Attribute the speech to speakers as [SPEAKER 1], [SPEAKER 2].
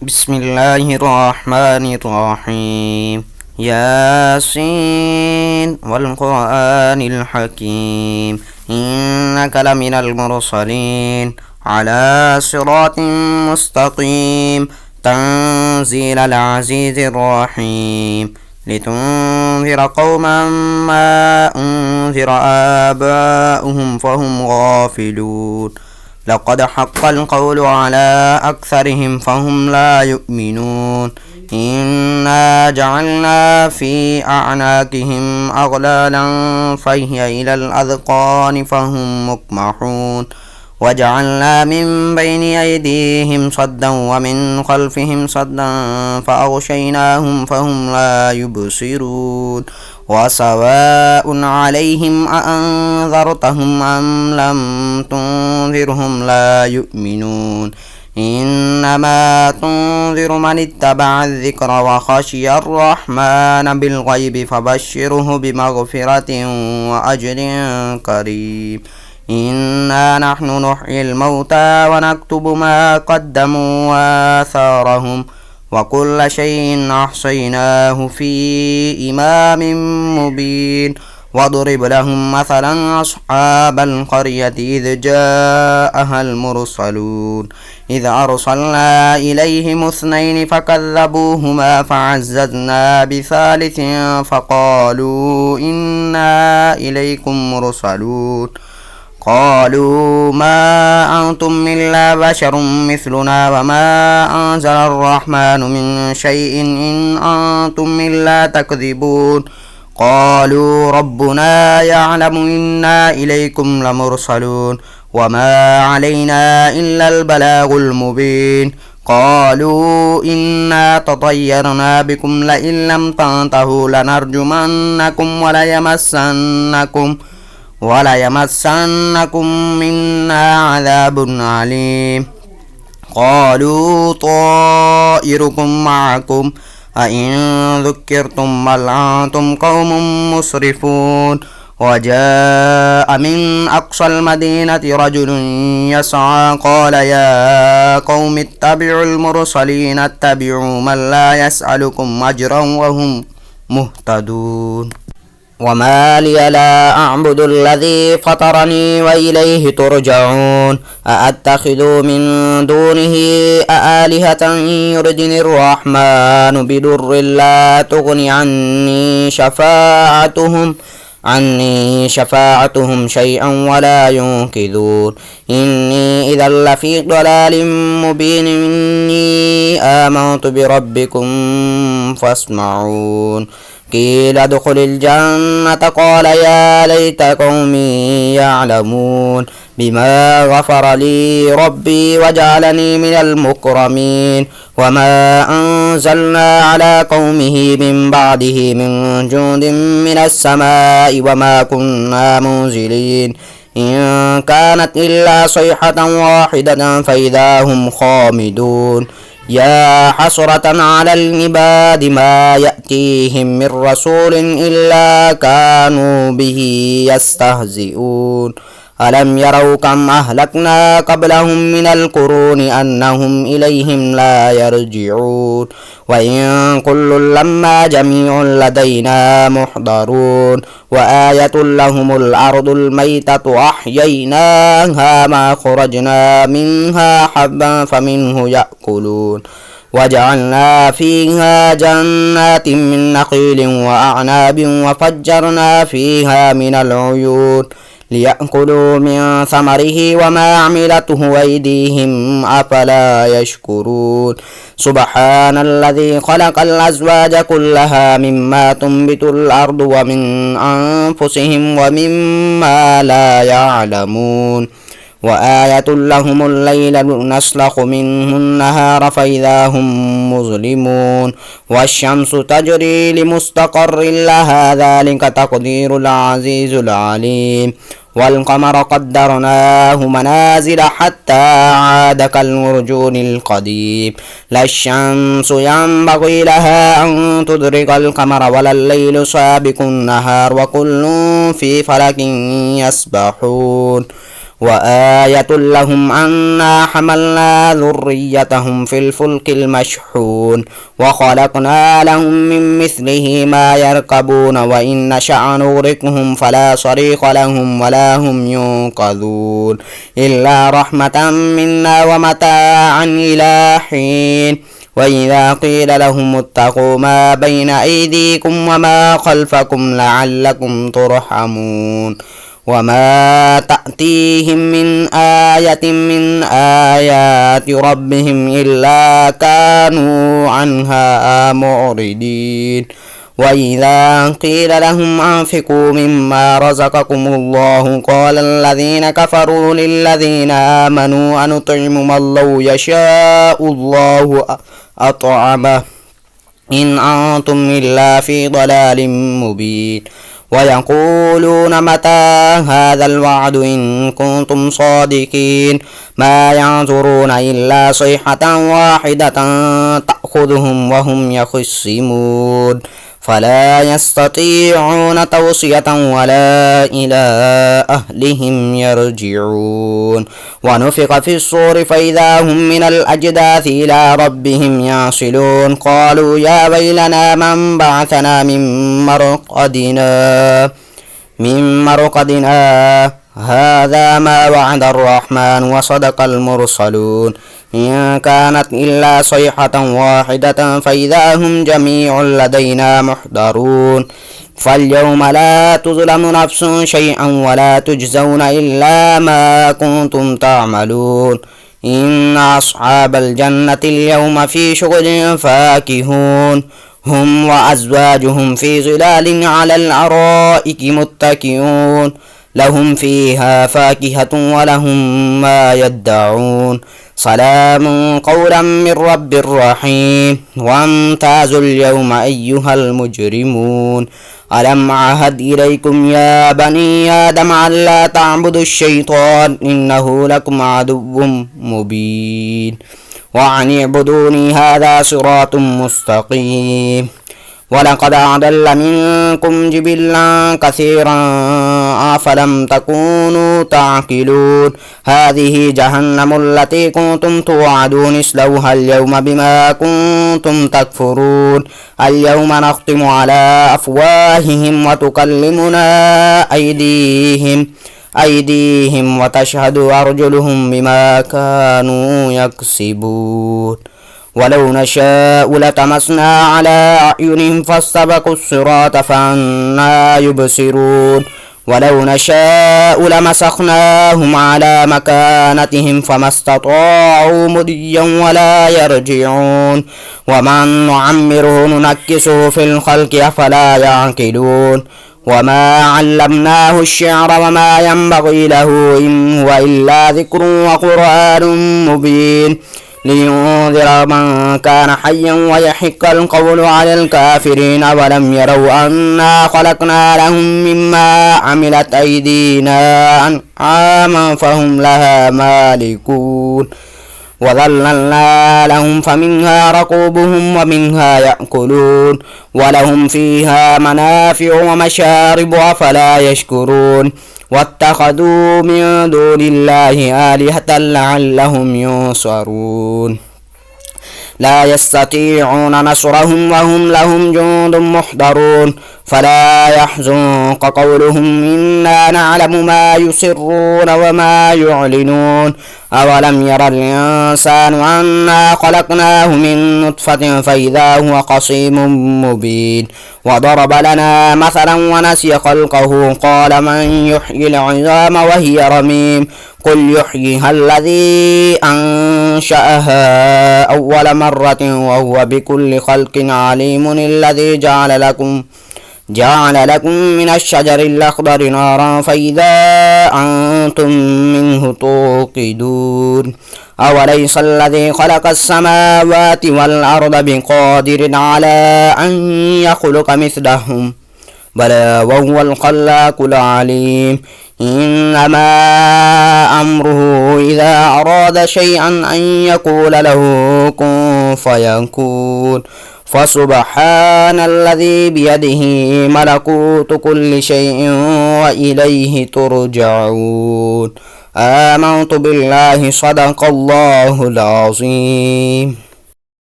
[SPEAKER 1] بسم الله الرحمن الرحيم. ياسين والقرآن الحكيم إنك لمن المرسلين على صراط مستقيم تنزيل العزيز الرحيم لتنذر قوما ما أنذر آباؤهم فهم غافلون لقد حق القول على أكثرهم فهم لا يؤمنون إنا جعلنا في أعناقهم أغلالا فهي إلى الأذقان فهم مقمحون وجعلنا من بين أيديهم صدا ومن خلفهم صدا فأغشيناهم فهم لا يبصرون وسواء عليهم أأنذرتهم أم لم تنذرهم لا يؤمنون إنما تنذر من اتبع الذكر وخشي الرحمن بالغيب فبشره بمغفرة وأجر كريم إنا نحن نحيي الموتى ونكتب ما قدموا وآثارهم وكل شيء أحصيناه في إمام مبين واضرب لهم مثلا أصحاب القرية إذ جاءها المرسلون إذ أرسلنا إليهم اثنين فكذبوهما فعززنا بثالث فقالوا إنا إليكم مرسلون قالوا ما أنتم إلا بشر مثلنا وما أنزل الرحمن من شيء إن أنتم إلا تكذبون قالوا ربنا يعلم إنا إليكم لمرسلون وما علينا إلا البلاغ المبين قالوا إنا تطيرنا بكم لئن لم تنتهوا لنرجمنكم وليمسنكم منا عذاب عليم قالوا طائركم معكم أئن ذكرتم بل أنتم قوم مسرفون وجاء من أقصى المدينة رجل يسعى قال يا قوم اتبعوا المرسلين اتبعوا من لا يسألكم أجرا وهم مهتدون وما لي لا أعبد الذي فطرني وإليه ترجعون أأتخذ من دونه آلهة يردني الرحمن بضر لا تغن عني شفاعتهم شيئا ولا ينقذون إني إذا لفي ضلال مبين إني آمنت بربكم فاسمعون قيل ادخل الجنة قال يا ليت قومي يعلمون بما غفر لي ربي وجعلني من المكرمين وما أنزلنا على قومه من بعده من جند من السماء وما كنا منزلين إن كانت إلا صيحة واحدة فإذا هم خامدون يا حسرة على العباد ما يأتيهم من رسول إلا كانوا به يستهزئون ألم يروا كم أهلكنا قبلهم من القرون أنهم إليهم لا يرجعون وإن كل لما جميع لدينا محضرون وآية لهم الأرض الميتة أحييناها ما خرجنا منها حبا فمنه يأكلون وجعلنا فيها جنات من نخيل وأعناب وفجرنا فيها من العيون ليأكلوا من ثمره وما عملته أيديهم أفلا يشكرون سبحان الذي خلق الأزواج كلها مما تنبت الأرض ومن أنفسهم ومما لا يعلمون وآية لهم الليل نسلخ منه النهار فإذا هم مظلمون والشمس تجري لمستقر لها ذلك تقدير العزيز العليم والقمر قدرناه منازل حتى عاد كالعرجون القديم لا الشمس ينبغي لها أن تدرك القمر ولا الليل سابق النهار وكل في فلك يسبحون وآية لهم أنا حملنا ذريتهم في الفلك المشحون وخلقنا لهم من مثله ما يركبون وإن نشأ نغرقهم فلا صريخ لهم ولا هم ينقذون إلا رحمة منا ومتاعا إلى حين وإذا قيل لهم اتقوا ما بين أيديكم وما خلفكم لعلكم ترحمون وما تأتيهم من آية من آيات ربهم إلا كانوا عنها معرضين وإذا قيل لهم أنفقوا مما رزقكم الله قال الذين كفروا للذين آمنوا أنطعم من لو يشاء الله أطعمه إن أنتم إلا في ضلال مبين ويقولون متى هذا الوعد إن كنتم صادقين ما ينظرون إلا صيحة واحدة تأخذهم وهم يخصمون فلا يستطيعون توصية ولا إلى أهلهم يرجعون ونفخ في الصور فإذا هم من الأجداث إلى ربهم ينسلون قالوا يا ويلنا من بعثنا من مرقدنا هذا ما وعد الرحمن وصدق المرسلون إن كانت إلا صيحة واحدة فإذا هم جميع لدينا محضرون فاليوم لا تظلم نفس شيئا ولا تجزون إلا ما كنتم تعملون إن أصحاب الجنة اليوم في شغل فاكهون هم وأزواجهم في ظلال على الأرائك متكئون لهم فيها فاكهة ولهم ما يدعون سلام قولا من رب رحيم وامتازوا اليوم أيها المجرمون ألم أعهد إليكم يا بني آدم ألا تعبدوا الشيطان إنه لكم عدو مبين وأن اعبدوني هذا صراط مستقيم ولقد أضل منكم جبلا كثيرا أفلم تكونوا تعقلون هذه جهنم التي كنتم توعدون اصلوها اليوم بما كنتم تكفرون اليوم نختم على أفواههم وتكلمنا أيديهم وتشهد أرجلهم بما كانوا يكسبون ولو نشاء لطمسنا على أعينهم فاستبقوا الصراط فأنى يبصرون ولو نشاء لمسخناهم على مكانتهم فما استطاعوا مضيا ولا يرجعون ومن نعمره ننكسه في الخلق أفلا يعقلون وما علمناه الشعر وما ينبغي له إن هو إلا ذكر وقرآن مبين لينذر من كان حيا ويحق القول على الكافرين ولم يروا أنا خلقنا لهم مما عملت أيدينا أنعاما فهم لها مالكون وظللنا لهم فمنها ركوبهم ومنها يأكلون ولهم فيها منافع ومشارب أفلا يشكرون واتخذوا من دون الله آلهة لعلهم ينصرون لا يستطيعون نصرهم وهم لهم جند محضرون فلا يحزنك قولهم إنا نعلم ما يسرون وما يعلنون أولم ير الإنسان أنا خلقناه من نطفة فإذا هو خصيم مبين وضرب لنا مثلا ونسي خلقه قال من يحيي العظام وهي رميم قل يحييها الذي أنشأها أول مرة وهو بكل خلق عليم الذي جعل لكم من الشجر الأخضر نارا فإذا أنتم منه توقدون أوليس الذي خلق السماوات والأرض بقادر على أن يخلق مثلهم بلى وهو الخلاق العليم إنما أمره إذا أراد شيئا أن يقول له كن فيكون فسبحان الذي بيده ملكوت كل شيء وإليه ترجعون آمنت بالله صدق الله العظيم.